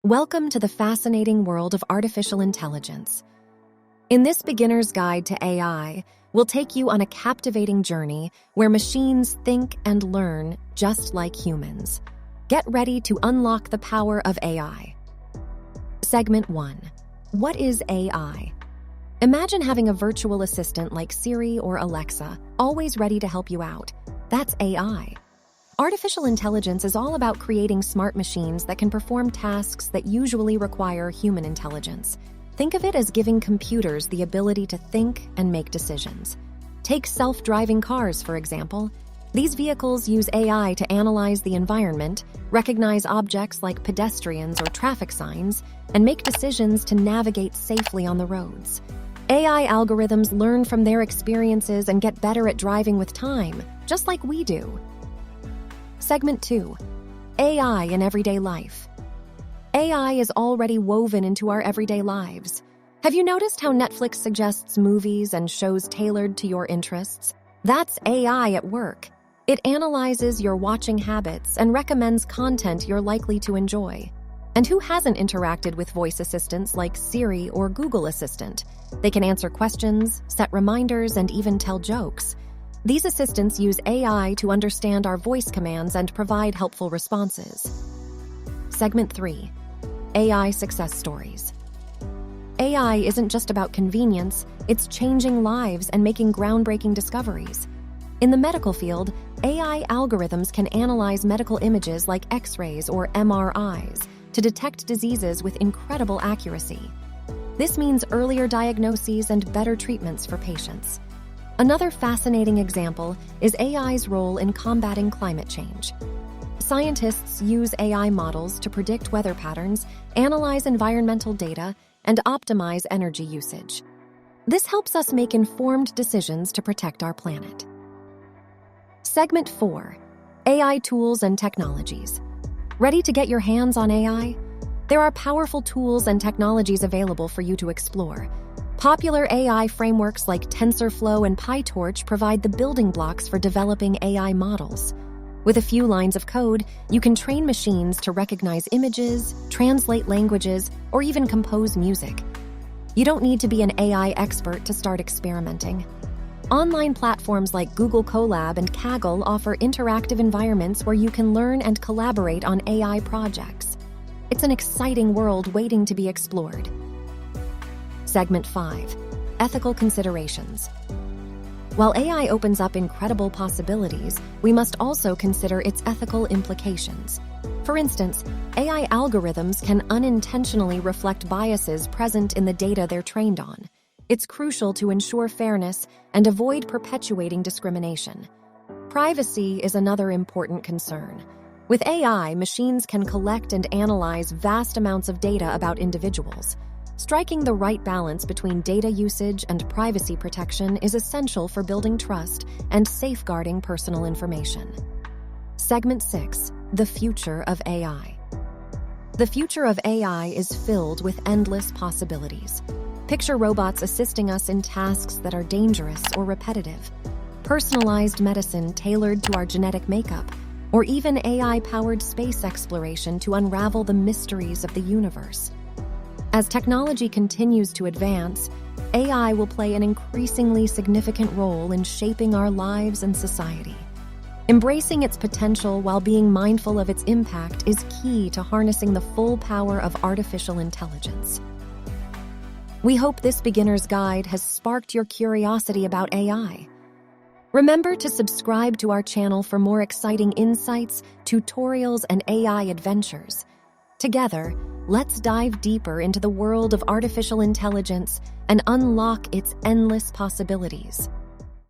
Welcome to the fascinating world of artificial intelligence. In this beginner's guide to AI, we'll take you on a captivating journey where machines think and learn just like humans. Get ready to unlock the power of AI. Segment 1. What is AI? Imagine having a virtual assistant like Siri or Alexa, always ready to help you out. That's AI. Artificial intelligence is all about creating smart machines that can perform tasks that usually require human intelligence. Think of it as giving computers the ability to think and make decisions. Take self-driving cars, for example. These vehicles use AI to analyze the environment, recognize objects like pedestrians or traffic signs, and make decisions to navigate safely on the roads. AI algorithms learn from their experiences and get better at driving with time, just like we do. Segment 2. AI in everyday life. AI is already woven into our everyday lives. Have you noticed how Netflix suggests movies and shows tailored to your interests? That's AI at work. It analyzes your watching habits and recommends content you're likely to enjoy. And who hasn't interacted with voice assistants like Siri or Google Assistant? They can answer questions, set reminders, and even tell jokes. These assistants use AI to understand our voice commands and provide helpful responses. Segment 3. AI success stories. AI isn't just about convenience, it's changing lives and making groundbreaking discoveries. In the medical field, AI algorithms can analyze medical images like X-rays or MRIs to detect diseases with incredible accuracy. This means earlier diagnoses and better treatments for patients. Another fascinating example is AI's role in combating climate change. Scientists use AI models to predict weather patterns, analyze environmental data, and optimize energy usage. This helps us make informed decisions to protect our planet. Segment 4. AI tools and technologies. Ready to get your hands on AI? There are powerful tools and technologies available for you to explore. Popular AI frameworks like TensorFlow and PyTorch provide the building blocks for developing AI models. With a few lines of code, you can train machines to recognize images, translate languages, or even compose music. You don't need to be an AI expert to start experimenting. Online platforms like Google Colab and Kaggle offer interactive environments where you can learn and collaborate on AI projects. It's an exciting world waiting to be explored. Segment 5. Ethical considerations. While AI opens up incredible possibilities, we must also consider its ethical implications. For instance, AI algorithms can unintentionally reflect biases present in the data they're trained on. It's crucial to ensure fairness and avoid perpetuating discrimination. Privacy is another important concern. With AI, machines can collect and analyze vast amounts of data about individuals. Striking the right balance between data usage and privacy protection is essential for building trust and safeguarding personal information. Segment 6. The future of AI. The future of AI is filled with endless possibilities. Picture robots assisting us in tasks that are dangerous or repetitive, personalized medicine tailored to our genetic makeup, or even AI-powered space exploration to unravel the mysteries of the universe. As technology continues to advance, AI will play an increasingly significant role in shaping our lives and society. Embracing its potential while being mindful of its impact is key to harnessing the full power of artificial intelligence. We hope this beginner's guide has sparked your curiosity about AI. Remember to subscribe to our channel for more exciting insights, tutorials, and AI adventures. Together, let's dive deeper into the world of artificial intelligence and unlock its endless possibilities.